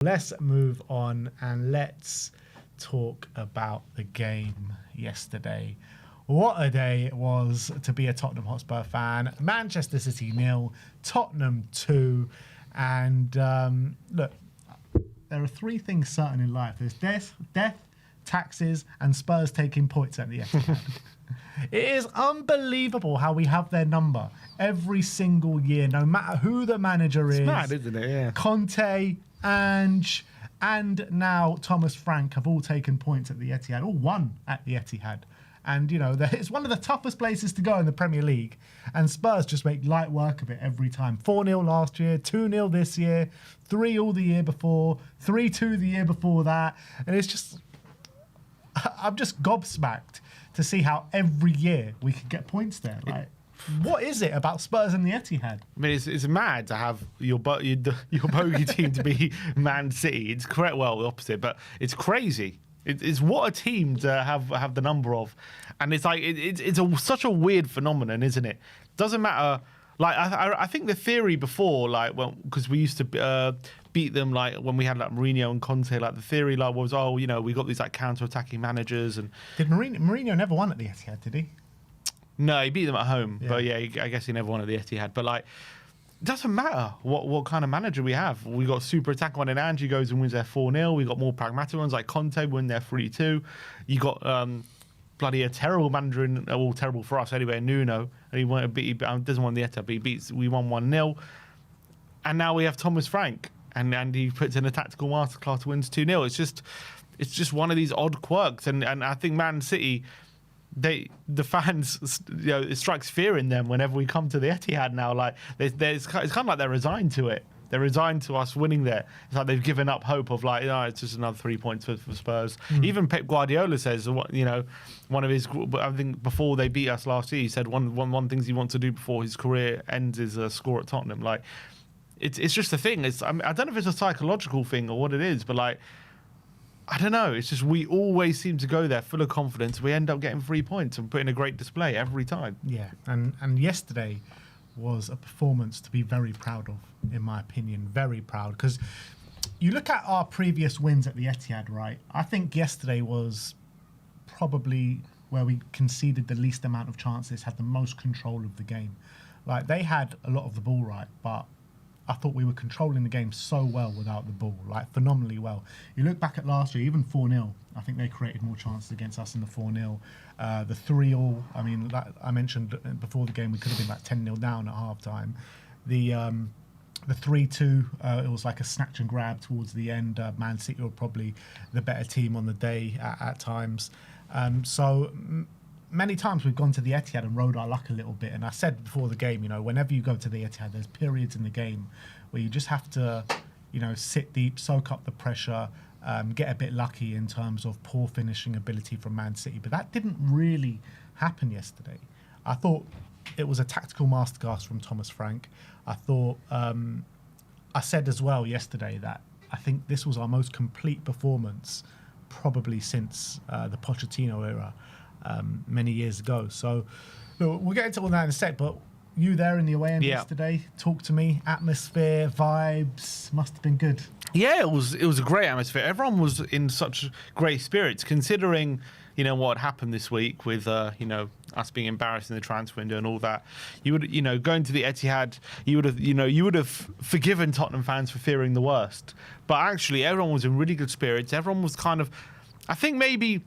Let's move on and let's talk about the game yesterday. What a day it was to be a Tottenham Hotspur fan. Manchester City 0, Tottenham 2. And look, there are three things certain in life. There's death, taxes, and Spurs taking points at the Etihad. It is unbelievable how we have their number every single year, no matter who the manager is. It's mad, isn't it? Yeah. Conte, Ange, and now Thomas Frank have all taken points at the Etihad, all won at the Etihad. And, you know, it's one of the toughest places to go in the Premier League. And Spurs just make light work of it every time. 4-0 last year, 2-0 this year, 3-all the year before, 3-2 the year before that. And it's just, I'm just gobsmacked to see how every year we could get points there. Like, what is it about Spurs and the Etihad? I mean, it's mad to have your bogey team to be Man City. It's correct, well, the opposite, but it's crazy. It's what a team to have the number of, and it's like such a weird phenomenon, isn't it? Doesn't matter. Like I think the theory before, like, well, because we used to beat them, like when we had like Mourinho and Conte, like the theory like was, oh, you know, we got these like counter-attacking managers. And did Mourinho never won at the Etihad? Did he? No, he beat them at home, Yeah. but yeah, I guess he never won at the Etihad. But like, it doesn't matter what kind of manager we have. We got super attack one, and Ange goes and wins their 4-0. We got more pragmatic ones like Conte win their 3-2. You got bloody a terrible manager, well, terrible for us anyway, Nuno, and he doesn't want the Etihad, but we won 1-0. And now we have Thomas Frank, and he puts in a tactical masterclass, wins 2-0. It's just one of these odd quirks, and I think Man City, the fans, you know, it strikes fear in them whenever we come to the Etihad now. Like, it's kind of like they're resigned to it. They're resigned to us winning there. It's like they've given up hope of like, oh, it's just another 3 points for Spurs. Even Pep Guardiola says, you know, one of his, I think before they beat us last year, he said one things he wants to do before his career ends is score at Tottenham. Like, it's just a thing. I don't know if it's a psychological thing or what it is, but like, I don't know. It's just we always seem to go there full of confidence. We end up getting 3 points and putting a great display every time. Yeah, and yesterday was a performance to be very proud of, in my opinion. Very proud, because you look at our previous wins at the Etihad, right? I think yesterday was probably where we conceded the least amount of chances, had the most control of the game. Like, they had a lot of the ball, right, but I thought we were controlling the game so well without the ball, like phenomenally well. You look back at last year, even 4-0, I think they created more chances against us in the 4-0. The 3-all, I mean, like I mentioned before the game, we could have been like 10-0 down at half-time. The 3-2, it was like a snatch and grab towards the end. Man City were probably the better team on the day at times. Many times we've gone to the Etihad and rode our luck a little bit. And I said before the game, you know, whenever you go to the Etihad, there's periods in the game where you just have to, you know, sit deep, soak up the pressure, get a bit lucky in terms of poor finishing ability from Man City. But that didn't really happen yesterday. I thought it was a tactical masterclass from Thomas Frank. I thought, I said as well yesterday that I think this was our most complete performance probably since the Pochettino era. Many years ago. So look, we'll get into all that in a sec, but you there in the away end yesterday, talk to me. Atmosphere, vibes, must have been good. Yeah, it was a great atmosphere. Everyone was in such great spirits, considering, you know, what happened this week with you know, us being embarrassed in the transfer window and all that. You would, you know, going to the Etihad, you would have forgiven Tottenham fans for fearing the worst. But actually everyone was in really good spirits. Everyone was kind of, I think maybe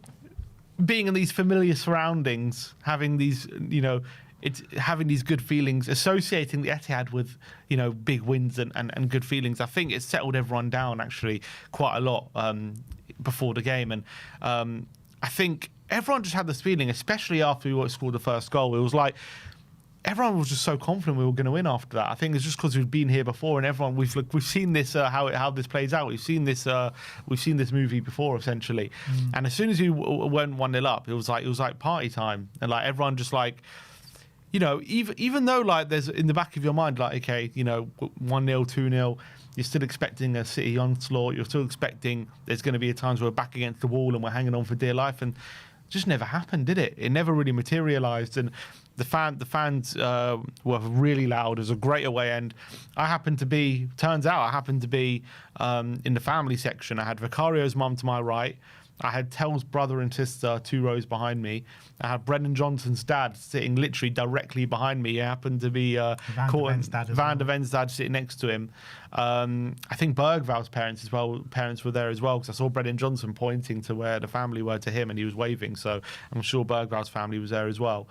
being in these familiar surroundings, having these, you know, having these good feelings, associating the Etihad with, you know, big wins and good feelings. I think it settled everyone down actually quite a lot before the game. And I think everyone just had this feeling, especially after we scored the first goal. It was like everyone was just so confident we were going to win after that. I think it's just because we've been here before, and everyone we've seen this how this plays out. We've seen this movie before essentially. And as soon as we went 1-0 up, it was like party time, and like everyone just like, you know, even though like there's in the back of your mind like, okay, you know, 1-0, 2-0, you're still expecting a City onslaught. You're still expecting there's going to be times where we're back against the wall and we're hanging on for dear life. And just never happened, did it? It never really materialised, and the fans were really loud. It was a great away end. Turns out I happened to be in the family section. I had Vicario's mum to my right. I had Tell's brother and sister 2 rows behind me. I had Brendan Johnson's dad sitting literally directly behind me. He happened to be Van der Ven's dad sitting next to him. I think Bergval's parents were there as well, because I saw Brendan Johnson pointing to where the family were to him, and he was waving. So I'm sure Bergval's family was there as well.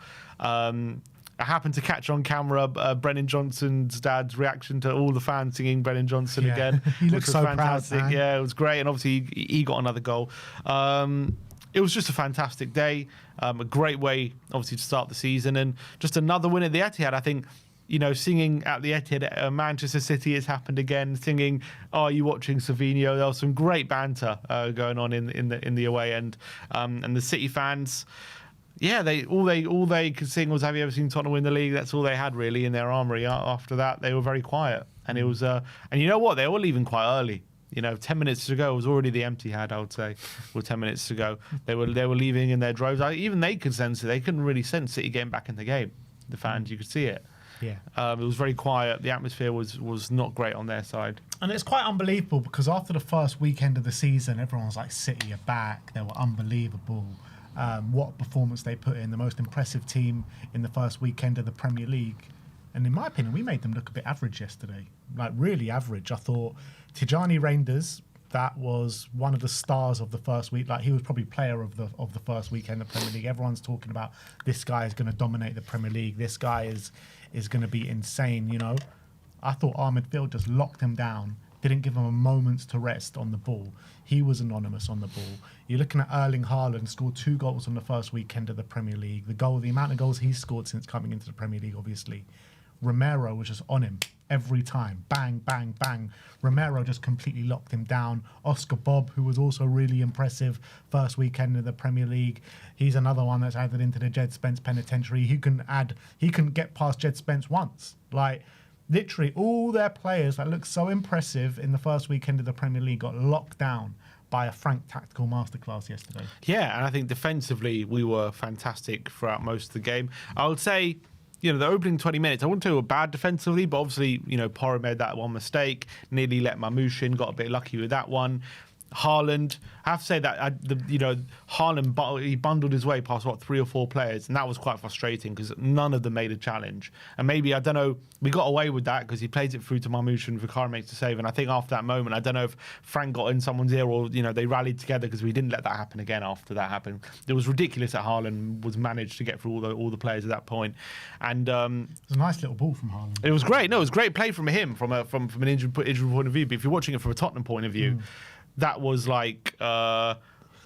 I happened to catch on camera Brendan Johnson's dad's reaction to all the fans singing Brendan Johnson again. He looked so fantastic. proud, man. Yeah, it was great, and obviously he got another goal. It was just a fantastic day, a great way, obviously, to start the season, and just another win at the Etihad. I think, singing at the Etihad, Manchester City has happened again. Singing, "Are you watching Savinho?" There was some great banter going on in the away end, and the City fans. Yeah, all they could sing was "Have you ever seen Tottenham win the league?" That's all they had really in their armoury. After that, they were very quiet, and it was. And you know what? They were leaving quite early. 10 minutes to go, it was already the Etihad, I would say. Or 10 minutes to go, they were leaving in their droves. Even they could sense it. They couldn't really sense City getting back in the game. The fans, you could see it. Yeah, it was very quiet. The atmosphere was not great on their side. And it's quite unbelievable, because after the first weekend of the season, everyone was like, City are back. They were unbelievable. What performance they put in, the most impressive team in the first weekend of the Premier League. And in my opinion, we made them look a bit average yesterday, like really average. I thought Tijani Reinders, that was one of the stars of the first week. Like, he was probably player of the first weekend of the Premier League. Everyone's talking about this guy is going to dominate the Premier League. This guy is going to be insane. I thought our midfield just locked him down. Didn't give him a moment to rest on the ball. He was anonymous on the ball. You're looking at Erling Haaland, scored 2 goals on the first weekend of the Premier League. The amount of goals he's scored since coming into the Premier League, obviously. Romero was just on him every time. Bang, bang, bang. Romero just completely locked him down. Oscar Bob, who was also really impressive first weekend of the Premier League. He's another one that's added into the Jed Spence penitentiary. He can get past Jed Spence once. Like, literally all their players that looked so impressive in the first weekend of the Premier League got locked down by a frank tactical masterclass yesterday. Yeah, and I think defensively we were fantastic throughout most of the game. I would say, the opening 20 minutes, I wouldn't say we were bad defensively, but obviously, Porro made that one mistake, nearly let Mamouche in, got a bit lucky with that one. Haaland, I have to say that Haaland, he bundled his way past 3 or 4 players, and that was quite frustrating because none of them made a challenge. And maybe, I don't know, we got away with that because he plays it through to Mamouche and Vicario makes the save. And I think after that moment, I don't know if Frank got in someone's ear or they rallied together, because we didn't let that happen again after that happened. It was ridiculous that Haaland was managed to get through all the players at that point. And it was a nice little ball from Haaland. It was great. No, it was great play from him from an injury point of view. But if you're watching it from a Tottenham point of view. That was like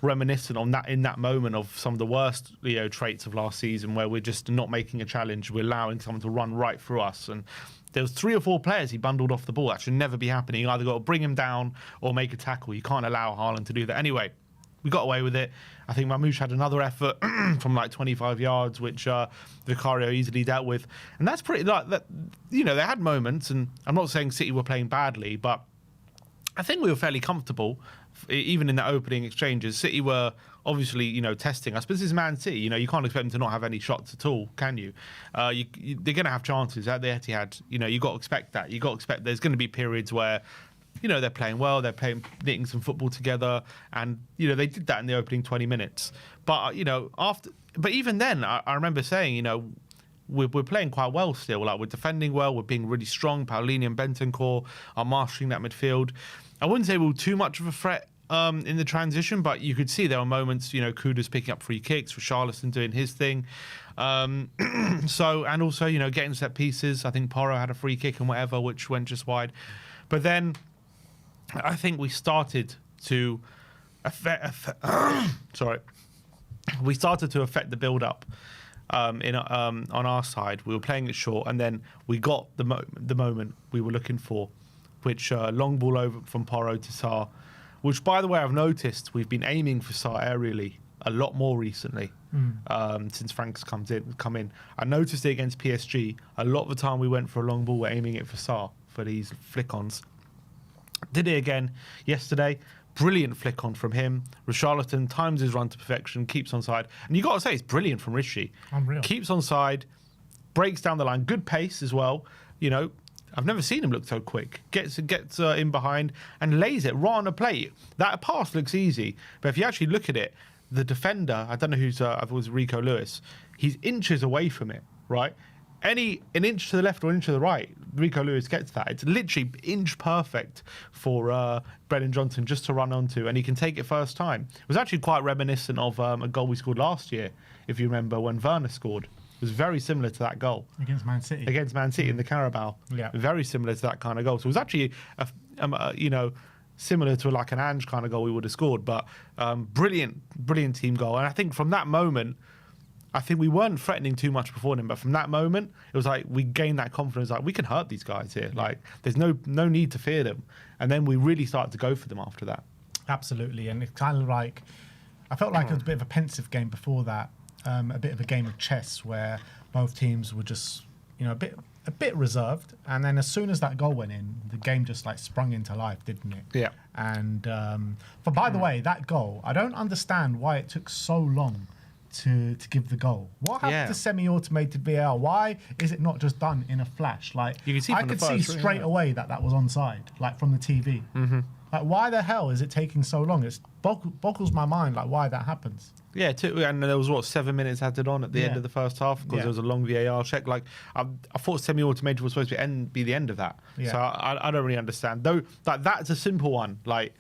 reminiscent on that in that moment of some of the worst traits of last season, where we're just not making a challenge, we're allowing someone to run right through us. And there was 3 or 4 players he bundled off the ball. That should never be happening. You either got to bring him down or make a tackle. You can't allow Haaland to do that. Anyway, we got away with it. I think Mamouche had another effort from like 25 yards, which Vicario easily dealt with. And that's pretty like that. They had moments, and I'm not saying City were playing badly, but I think we were fairly comfortable, even in the opening exchanges. City were obviously, testing us. But this is Man City. You can't expect them to not have any shots at all, can you? They're going to have chances at the Etihad. You got to expect that. You got to expect there's going to be periods where, they're playing well, they're knitting some football together, and they did that in the opening 20 minutes. But but even then, I remember saying, we're playing quite well still. Like, we're defending well, we're being really strong. Paulinho and Bentancur are mastering that midfield. I wouldn't say we were too much of a threat in the transition, but you could see there were moments, Kuda's picking up free kicks, Richarlison doing his thing. And also, getting set pieces. I think Porro had a free kick and whatever, which went just wide. But then I think we started to we started to affect the build-up. On our side, we were playing it short, and then we got the moment we were looking for, which long ball over from Porro to Sarr, which, by the way, I've noticed we've been aiming for Sarr aerially a lot more recently since Frank's come in. I noticed it against PSG. A lot of the time we went for a long ball, we're aiming it for Sarr for these flick-ons. Did it again yesterday. Brilliant flick on from him. Richarlison times his run to perfection, keeps onside. And you got to say, it's brilliant from Rishi. Unreal. Keeps onside, breaks down the line, good pace as well. You know, I've never seen him look so quick. Gets in behind and lays it right on the plate. That pass looks easy, but if you actually look at it, the defender, I don't know who's, I thought it was Rico Lewis, he's inches away from it, right? An inch to the left or an inch to the right, Rico Lewis gets that. It's literally inch perfect for Brennan Johnson just to run onto, and he can take it first time. It was actually quite reminiscent of a goal we scored last year, if you remember, when Werner scored. It was very similar to that goal. Against Man City. Against Man City in the Carabao. Yeah. Very similar to that kind of goal. So it was actually, you know, similar to like an Ange kind of goal we would have scored. But brilliant team goal. And I think from that moment, I think we weren't threatening too much before him, but from that moment, it was like we gained that confidence, like we can hurt these guys here. Like there's no need to fear them. And then we really started to go for them after that. Absolutely. And it's kind of like, I felt like it was a bit of a pensive game before that, a bit of a game of chess where both teams were just, you know, a bit reserved. And then as soon as that goal went in, the game just like sprung into life, didn't it? Yeah. And by the way, that goal, I don't understand why it took so long to give the goal. What happened to semi-automated VAR? Why is it not just done in a flash? Like you can see I could see straight away that was onside, like from the TV. Mm-hmm. Like why the hell is it taking so long? It boggles my mind, like why that happens. Yeah, and there was 7 minutes added on at the end of the first half because there was a long VAR check. Like I thought semi-automated was supposed to be the end of that. Yeah. So I don't really understand. Though like that's a simple one. Like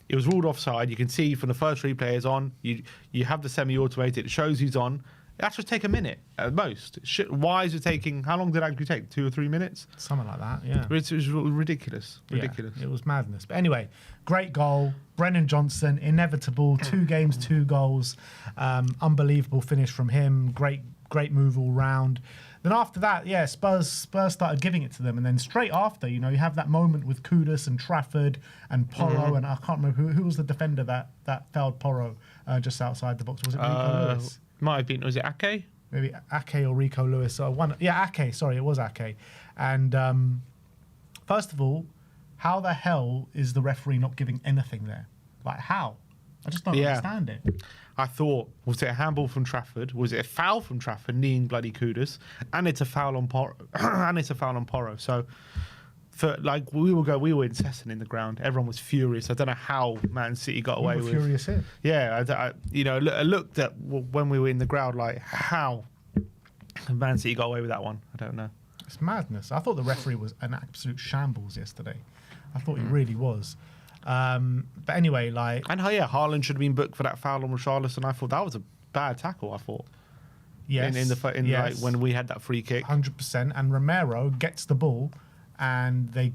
it was ruled offside. You can see from the first three players on. You have the semi-automated. It shows who's on. That should take a minute at most. Why is it taking? How long did it actually take? 2 or 3 minutes? Something like that. Yeah. It was ridiculous. Ridiculous. Yeah, it was madness. But anyway, great goal. Brennan Johnson, inevitable. 2 games, 2 goals. Unbelievable finish from him. Great move all round. Then after that, Spurs started giving it to them, and then straight after, you know, you have that moment with Kudus and Trafford and Porro, and I can't remember who was the defender that fouled Porro just outside the box. Was it Rico Lewis? Might have been. Was it Ake? Maybe Ake or Rico Lewis. Ake. Sorry, it was Ake. And first of all, how the hell is the referee not giving anything there? Like how? I just don't understand it. I thought, was it a handball from Trafford? Was it a foul from Trafford, kneeing bloody Kudus? And it's a foul on Porro. So, we were incessant in the ground. Everyone was furious. I don't know how Man City got away with. Furious here. Yeah, I looked at when we were in the ground, like how Man City got away with that one. I don't know. It's madness. I thought the referee was an absolute shambles yesterday. I thought he really was. But anyway, Haaland should have been booked for that foul on Richarlison. I thought that was a bad tackle. I thought. Yes. Like when we had that free kick. 100%. And Romero gets the ball, and they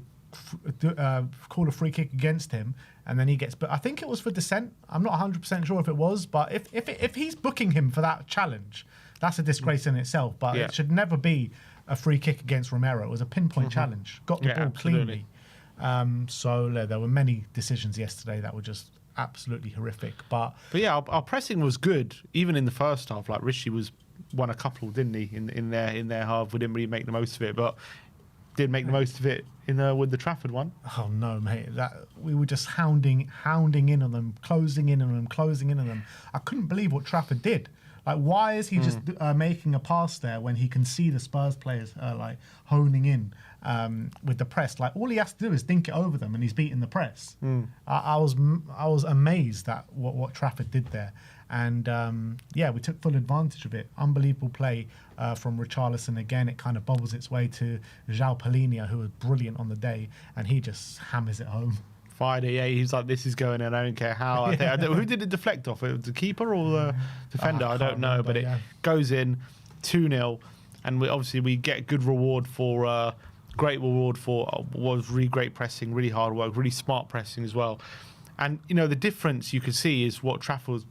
call a free kick against him, and then he gets. But I think it was for dissent. I'm not 100% sure if it was, but if he's booking him for that challenge, that's a disgrace in itself. But it should never be a free kick against Romero. It was a pinpoint challenge. Got the ball cleanly. So there were many decisions yesterday that were just absolutely horrific. But yeah, our pressing was good even in the first half. Like Rishi won a couple, didn't he? In their half, we didn't really make the most of it, but did make the most of it with the Trafford one. Oh no, mate! That we were just hounding in on them, closing in on them. I couldn't believe what Trafford did. Like, why is he just making a pass there when he can see the Spurs players honing in with the press? Like, all he has to do is dink it over them, and he's beating the press. I was amazed at what Trafford did there, and we took full advantage of it. Unbelievable play from Richarlison again. It kind of bubbles its way to João Palhinha, who was brilliant on the day, and he just hammers it home. Friday, he's like, this is going in, I don't care how. Who did it deflect off? It was the keeper or the defender? I don't know, but it goes in 2-0, and we get good reward for great reward for was really great pressing, really hard work, really smart pressing as well. And the difference you could see is what Trafford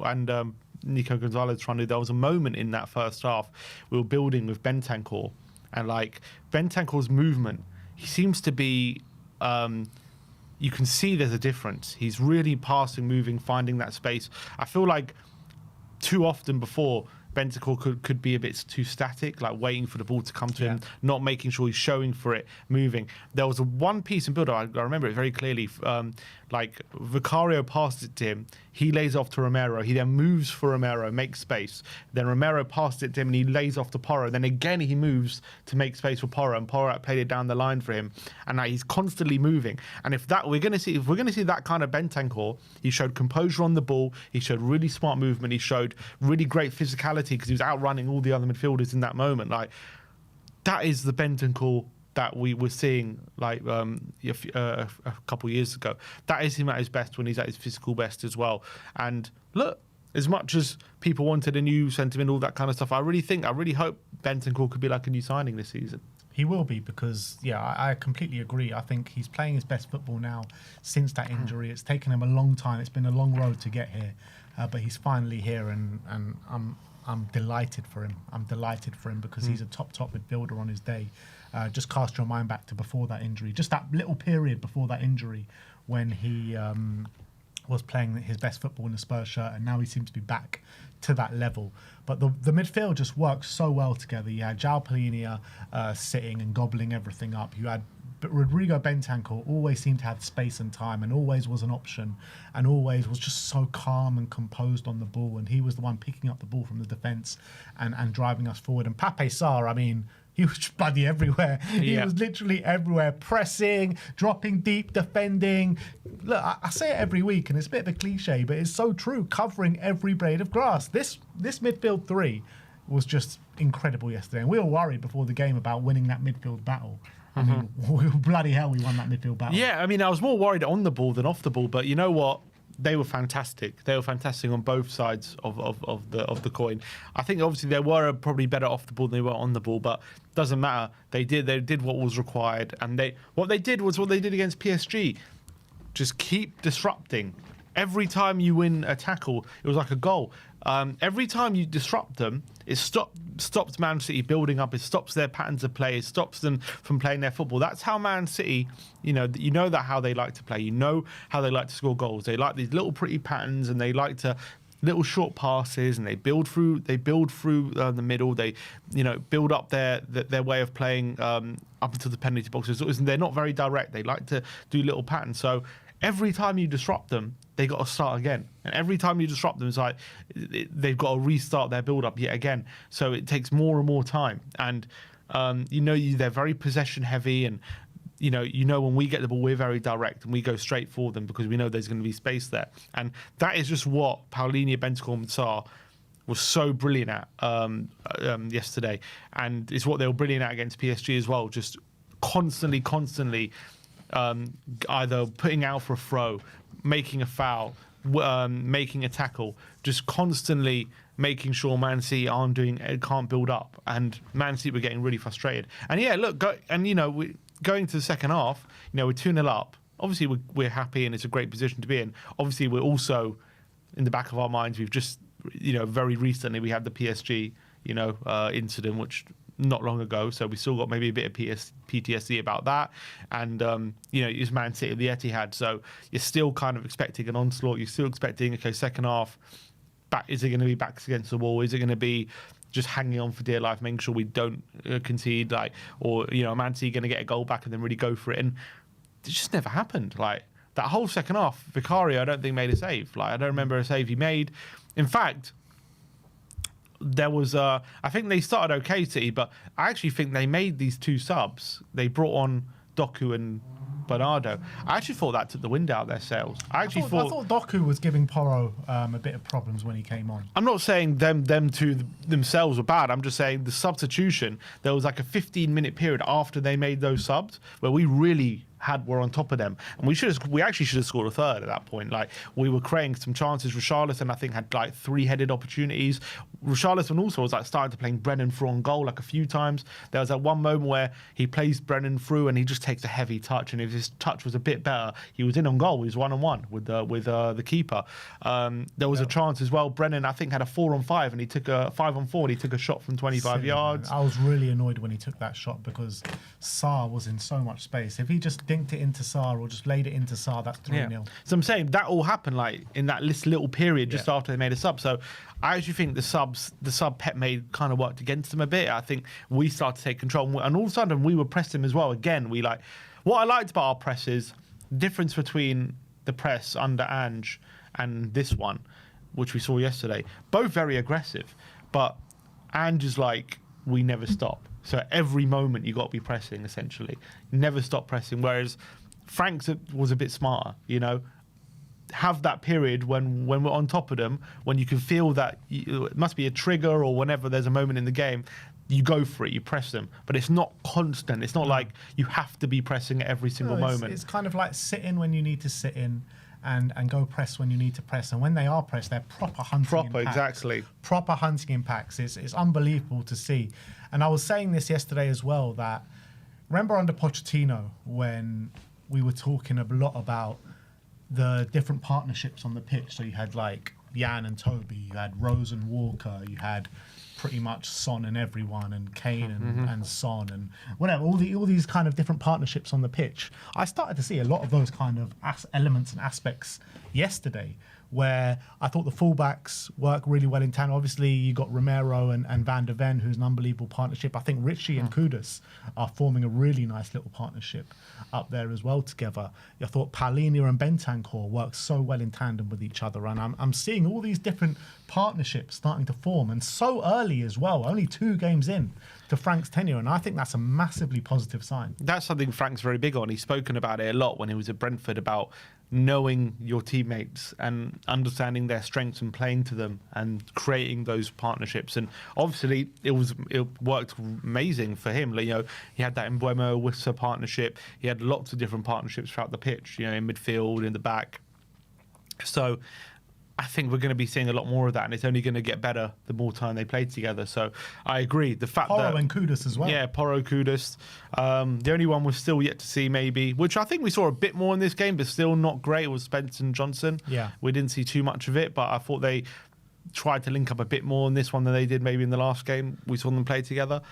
and Nico Gonzalez trying to do. There was a moment in that first half we were building with Bentancur, and like Bentancur's movement, he seems to be. You can see there's a difference. He's really passing, moving, finding that space. I feel like too often before, Bentancur could be a bit too static, like waiting for the ball to come to him, not making sure he's showing for it, moving. There was one piece in build-up, I remember it very clearly. Like, Vicario passes it to him, he lays off to Romero, he then moves for Romero, makes space. Then Romero passes it to him and he lays off to Porro. Then again he moves to make space for Porro, and Porro played it down the line for him. And now he's constantly moving. And if we're gonna see that kind of Bentancur, he showed composure on the ball, he showed really smart movement, he showed really great physicality because he was outrunning all the other midfielders in that moment. Like, that is the Bentancur that we were seeing like a couple of years ago. That is him at his best, when he's at his physical best as well. And look, as much as people wanted a new sentiment, all that kind of stuff, I really hope Bentancur could be like a new signing this season. He will be, because, I completely agree. I think he's playing his best football now since that injury. It's taken him a long time. It's been a long road to get here, but he's finally here, and I'm delighted for him. I'm delighted for him because he's a top midfielder on his day. Just cast your mind back to before that injury, just that little period before that injury when he was playing his best football in the Spurs shirt, and now he seems to be back to that level. But the midfield just works so well together. You had João Palhinha sitting and gobbling everything up. You had Rodrigo Bentancur, always seemed to have space and time, and always was an option, and always was just so calm and composed on the ball. And he was the one picking up the ball from the defence and driving us forward. And Pape Sarr, I mean, he was just bloody everywhere. He was literally everywhere, pressing, dropping deep, defending. Look, I say it every week, and it's a bit of a cliche, but it's so true, covering every blade of grass. This midfield three was just incredible yesterday. And we were worried before the game about winning that midfield battle. I mean, bloody hell, we won that midfield battle. Yeah, I mean, I was more worried on the ball than off the ball, but you know what? They were fantastic. They were fantastic on both sides of the coin. I think obviously they were probably better off the ball than they were on the ball, but doesn't matter. They did what was required, and what they did was what they did against PSG. Just keep disrupting. Every time you win a tackle, it was like a goal. Every time you disrupt them, it stops Man City building up. It stops their patterns of play. It stops them from playing their football. That's how Man City, you know that how they like to play. You know how they like to score goals. They like these little pretty patterns, and they like to little short passes, and they build through the middle. They, build up their way of playing up into the penalty boxes. They're not very direct. They like to do little patterns. So every time you disrupt them, they got to start again. And every time you disrupt them, it's like they've got to restart their build-up yet again. So it takes more and more time. And, they're very possession-heavy. And, when we get the ball, we're very direct. And we go straight for them because we know there's going to be space there. And that is just what Palhinha, Bentancur and Sarr was so brilliant at yesterday. And it's what they were brilliant at against PSG as well. Just constantly either putting out for a throw, making a foul, making a tackle, just constantly making sure Man City can't build up, and Man City were getting really frustrated. And going to the second half, we're 2-0 up. Obviously, we're happy, and it's a great position to be in. Obviously, we're also in the back of our minds. We've just, very recently we had the PSG, incident, which not long ago, so we still got maybe a bit of PTSD about that. And it's Man City at the Etihad, so you're still kind of expecting an onslaught. You're still expecting, second half, is it going to be backs against the wall? Is it going to be just hanging on for dear life, making sure we don't concede, or Man City going to get a goal back and then really go for it? And it just never happened. Like, that whole second half, Vicario, I don't think made a save. Like, I don't remember a save he made. In fact, there was I think they started okay, City, but I actually think they made these two subs. They brought on Doku and Bernardo. I actually thought that took the wind out of their sails. I thought Doku was giving Porro a bit of problems when he came on. I'm not saying them two themselves were bad. I'm just saying the substitution. There was like a 15-minute period after they made those subs where we really were on top of them, and we actually should have scored a third at that point. Like, we were creating some chances. Richarlison, I think, had like 3-headed opportunities. Richarlison also was like starting to play Brennan through on goal like a few times. There was that one moment where he plays Brennan through and he just takes a heavy touch, and if his touch was a bit better, he was in on goal. He was 1-on-1 with the keeper. There was a chance as well. Brennan, I think, had a 4-on-5, and he took a 5-on-4. And he took a shot from 25 yards. I was really annoyed when he took that shot because Sarr was in so much space. If he just dinked it into Sarr or just laid it into Sarr, that's 3-0. Yeah. So I'm saying that all happened like in that little period just after they made a sub. So I actually think the sub Pep made kind of worked against them a bit. I think we started to take control, and all of a sudden we were pressing as well. Again, what I liked about our press is the difference between the press under Ange and this one, which we saw yesterday, both very aggressive. But Ange is like, we never stop. So every moment you got to be pressing, essentially. Never stop pressing. Whereas Frank's was a bit smarter, you know. Have that period when we're on top of them, when you can feel that it must be a trigger, or whenever there's a moment in the game, you go for it, you press them. But it's not constant. It's not like you have to be pressing at every single moment. It's kind of like sit in when you need to sit in, and go press when you need to press. And when they are pressed, they're proper hunting in packs. Exactly. Proper hunting in packs. It's unbelievable to see. And I was saying this yesterday as well, that remember under Pochettino when we were talking a lot about the different partnerships on the pitch. So you had like Jan and Toby, you had Rose and Walker, you had pretty much Son and everyone, and Kane and Son and whatever, all these kind of different partnerships on the pitch. I started to see a lot of those kind of elements and aspects yesterday, where I thought the fullbacks work really well in tandem. Obviously, you got Romero and Van der Ven, who's an unbelievable partnership. I think Richie and Kudus are forming a really nice little partnership up there as well together. I thought Palhinha and Bentancur work so well in tandem with each other, and I'm seeing all these different partnerships starting to form, and so early as well, only 2 games in to Frank's tenure, and I think that's a massively positive sign. That's something Frank's very big on. He's spoken about it a lot when he was at Brentford, about knowing your teammates and understanding their strengths and playing to them and creating those partnerships. And obviously it worked amazing for him. Like, you know, he had that Mbeumo Wissa partnership. He had lots of different partnerships throughout the pitch, you know, in midfield, in the back. So I think we're going to be seeing a lot more of that, and it's only going to get better the more time they play together. So I agree. The fact Porro that and Kudus as well. Yeah, Porro, Kudus. The only one we're still yet to see, maybe, which I think we saw a bit more in this game, but still not great, was Spence and Johnson. Yeah, we didn't see too much of it, but I thought they tried to link up a bit more in this one than they did maybe in the last game. We saw them play together.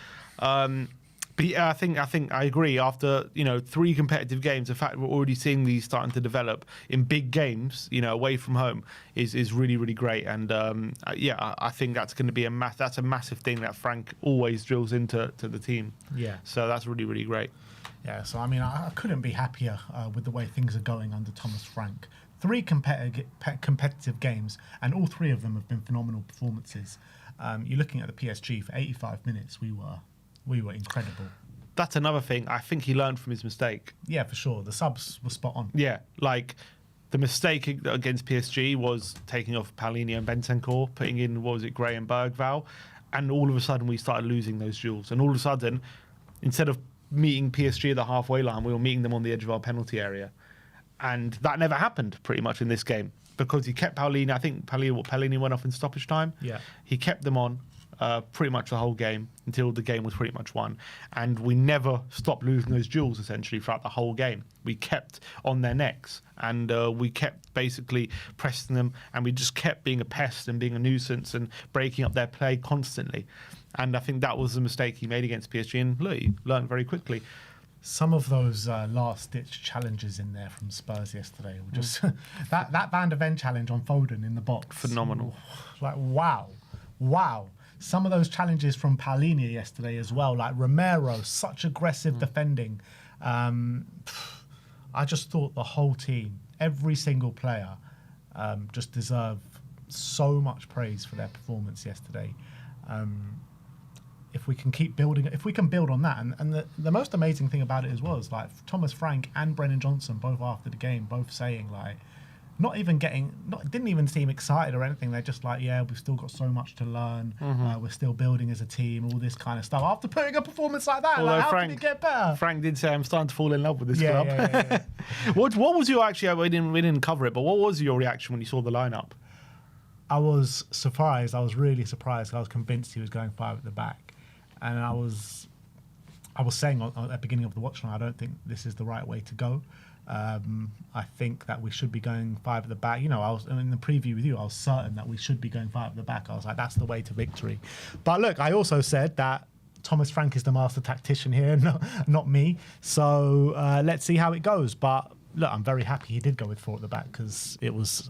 But yeah, I think I agree. After 3 competitive games, the fact we're already seeing these starting to develop in big games, away from home, is really, really great. And I think that's going to be a massive thing that Frank always drills into the team. Yeah. So that's really, really great. Yeah. So I mean, I couldn't be happier with the way things are going under Thomas Frank. 3 competitive games, and all 3 of them have been phenomenal performances. You're looking at the PSG for 85 minutes. We were incredible. That's another thing. I think he learned from his mistake. Yeah, for sure. The subs were spot on. Yeah, like the mistake against PSG was taking off Palhinha and Bentancur, putting in, Gray and Bergvall, and all of a sudden we started losing those duels. And all of a sudden, instead of meeting PSG at the halfway line, we were meeting them on the edge of our penalty area. And that never happened pretty much in this game, because he kept Palhinha. I think Palhinha went off in stoppage time. Yeah. He kept them on pretty much the whole game until the game was pretty much won. And we never stopped losing those duels, essentially, throughout the whole game. We kept on their necks, and we kept basically pressing them, and we just kept being a pest and being a nuisance and breaking up their play constantly. And I think that was the mistake he made against PSG, and look, he learned very quickly. Some of those last-ditch challenges in there from Spurs yesterday were just... that Van der Ven challenge on Foden in the box. Phenomenal. Like, wow. Some of those challenges from Palhinha yesterday as well, like Romero, such aggressive defending. I just thought the whole team, every single player, just deserve so much praise for their performance yesterday. If we can keep building, if we can build on that, and the most amazing thing about it as well is like Thomas Frank and Brennan Johnson both after the game, both saying like, didn't even seem excited or anything. They're just like, yeah, we've still got so much to learn. We're still building as a team, all this kind of stuff. After putting a performance like that, although how can it get better? Frank did say, I'm starting to fall in love with this club. Yeah. What was your, actually, we didn't cover it, but what was your reaction when you saw the lineup? I was surprised. I was really surprised. I was convinced he was going 5 at the back. And I was saying at the beginning of the watch, I don't think this is the right way to go. I think that we should be going 5 at the back. I was in the preview with you. I was certain that we should be going 5 at the back. I was like, that's the way to victory. But look, I also said that Thomas Frank is the master tactician here, not me. So let's see how it goes. But look, I'm very happy he did go with 4 at the back, because it was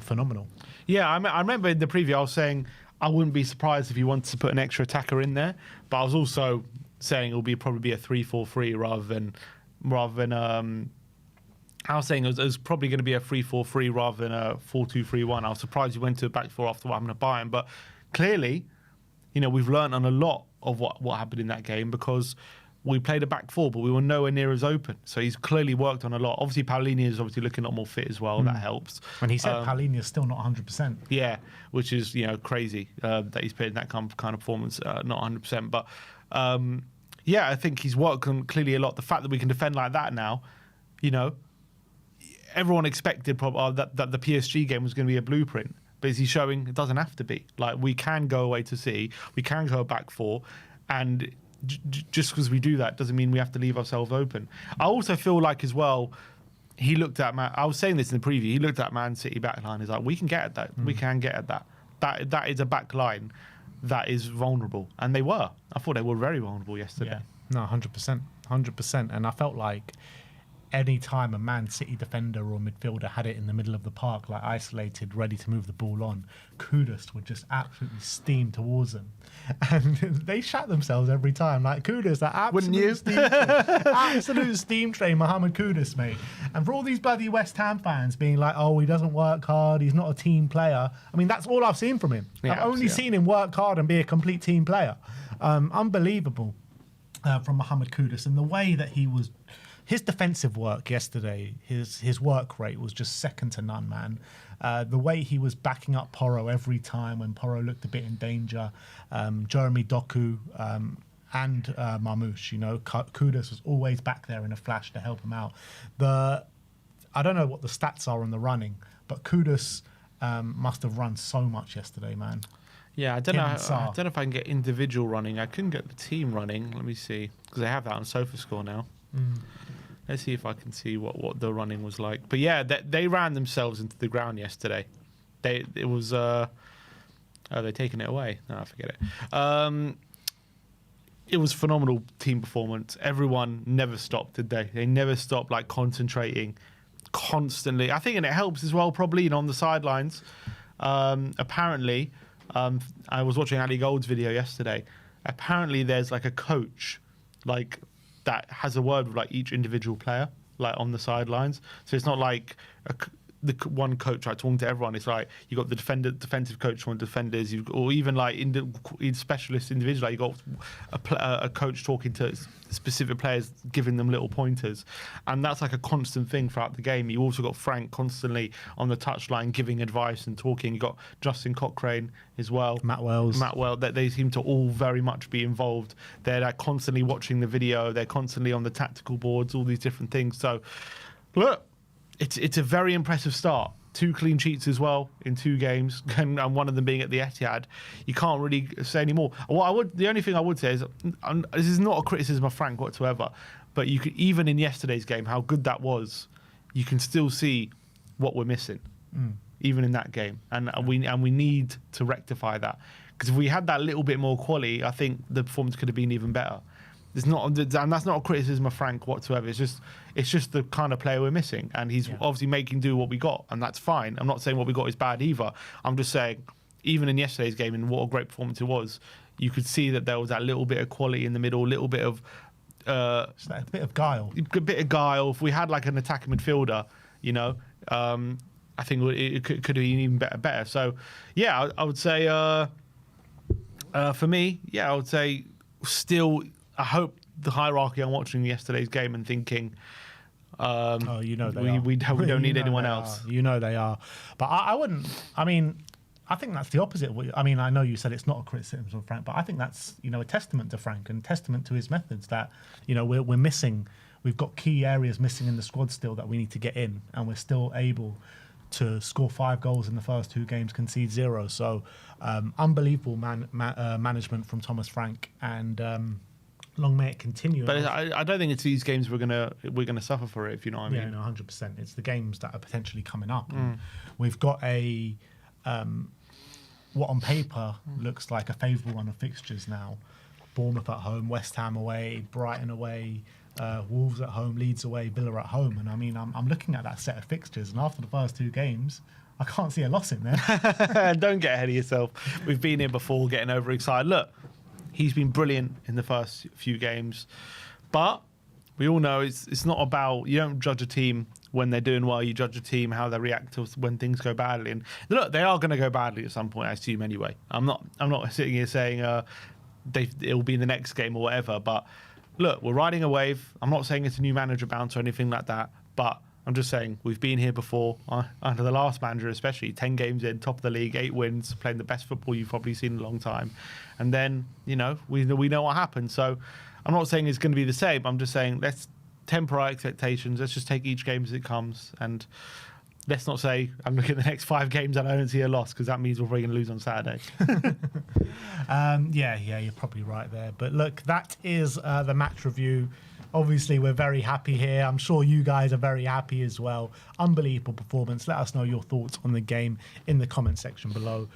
phenomenal. Yeah, I remember in the preview I was saying I wouldn't be surprised if he wanted to put an extra attacker in there. But I was also saying it will probably be a 3-4-3 rather than I was saying it was probably going to be a 3-4-3 rather than a 4-2-3-1. I was surprised he went to a back four after what happened to Bayern. But clearly, we've learned on a lot of what happened in that game because we played a back four, but we were nowhere near as open. So he's clearly worked on a lot. Obviously, Palhinha is obviously looking a lot more fit as well. That helps. And he said Palhinha is still not 100%. Yeah, which is crazy that he's played in that kind of performance, not 100%. But I think he's worked on clearly a lot. The fact that we can defend like that now, everyone expected probably that the PSG game was going to be a blueprint. But is he showing it doesn't have to be? Like, we can go away to City, we can go back four, and just because we do that doesn't mean we have to leave ourselves open. I also feel like as well, he looked at I was saying this in the preview. He looked at Man City back line. He's like, we can get at that. We can get at that. That is a back line that is vulnerable, and they were. I thought they were very vulnerable yesterday. Yeah. No, 100%. And I felt like any time a Man City defender or midfielder had it in the middle of the park, like isolated, ready to move the ball on, Kudus would just absolutely steam towards them. And they shat themselves every time. Like, Kudus, that absolute steam train. Absolute steam train, Mohamed Kudus, mate. And for all these bloody West Ham fans being like, oh, he doesn't work hard, he's not a team player. I mean, that's all I've seen from him. I've only seen him work hard and be a complete team player. Unbelievable from Mohamed Kudus. And the way that he was... His defensive work yesterday, his work rate was just second to none, man. The way he was backing up Porro every time when Porro looked a bit in danger. Jeremy Doku and Marmoush, Kudus was always back there in a flash to help him out. I don't know what the stats are on the running, but Kudus must have run so much yesterday, man. Yeah, I don't know if I can get individual running. I couldn't get the team running. Let me see, because they have that on SofaScore now. Let's see if I can see what the running was like. But yeah, they ran themselves into the ground yesterday. It was they're taking it away. No, I forget it. It was phenomenal team performance. Everyone never stopped, did they? They never stopped, like, concentrating constantly. I think, and it helps as well, probably, on the sidelines. Apparently, I was watching Ali Gold's video yesterday. Apparently, there's like a coach, like, that has a word with like each individual player, like on the sidelines. So it's not like the one coach like talking to everyone. It's like you got the defensive coach talking to defenders, or even like in specialist individuals. Like you got a coach talking to specific players, giving them little pointers, and that's like a constant thing throughout the game. You also got Frank constantly on the touchline giving advice and talking. You got Justin Cochrane as well, Matt Wells. That they seem to all very much be involved. They're like constantly watching the video. They're constantly on the tactical boards. All these different things. So look. It's a very impressive start. 2 clean sheets as well in 2 games, and one of them being at the Etihad. You can't really say any more. The only thing I would say is, this is not a criticism of Frank whatsoever, but you could, even in yesterday's game, how good that was, you can still see what we're missing, even in that game, and we need to rectify that, because if we had that little bit more quality, I think the performance could have been even better. And that's not a criticism of Frank whatsoever. It's just the kind of player we're missing, and he's obviously making do what we got, and that's fine. I'm not saying what we got is bad either. I'm just saying, even in yesterday's game, and what a great performance it was, you could see that there was that little bit of quality in the middle, a little bit of a bit of guile. A bit of guile. If we had like an attacking midfielder, I think it could have been even better. So yeah, I would say for me, I would say still. I hope the hierarchy I'm watching yesterday's game and thinking, they are. We don't need anyone else. They are. But I wouldn't. I mean, I think that's the opposite. I mean, I know you said it's not a criticism of Frank, but I think that's a testament to Frank and testament to his methods that we're missing. We've got key areas missing in the squad still that we need to get in, and we're still able to score 5 goals in the first 2 games, concede 0. So unbelievable management from Thomas Frank, and long may it continue. But I don't think it's these games we're gonna suffer for it, if you know what I mean. Yeah, no, 100%. It's the games that are potentially coming up. We've got a what on paper looks like a favourable run of fixtures now. Bournemouth at home, West Ham away, Brighton away, Wolves at home, Leeds away, Villa at home. And I mean, I'm looking at that set of fixtures, and after the first 2 games, I can't see a loss in there. Don't get ahead of yourself. We've been here before, getting overexcited. Look, he's been brilliant in the first few games, but we all know it's not about, you don't judge a team when they're doing well, you judge a team how they react to when things go badly. And look, they are going to go badly at some point, I assume anyway. I'm not sitting here saying it'll be in the next game or whatever. But look, we're riding a wave. I'm not saying it's a new manager bounce or anything like that. But I'm just saying we've been here before under the last manager, especially 10 games in, top of the league, 8 wins, playing the best football you've probably seen in a long time. And then we know what happened. So I'm not saying it's going to be the same. I'm just saying let's temper our expectations. Let's just take each game as it comes. And let's not say I'm looking at the next 5 games and I don't see a loss, because that means we're probably going to lose on Saturday. Yeah, you're probably right there. But look, that is the match review. Obviously, we're very happy here. I'm sure you guys are very happy as well. Unbelievable performance. Let us know your thoughts on the game in the comment section below.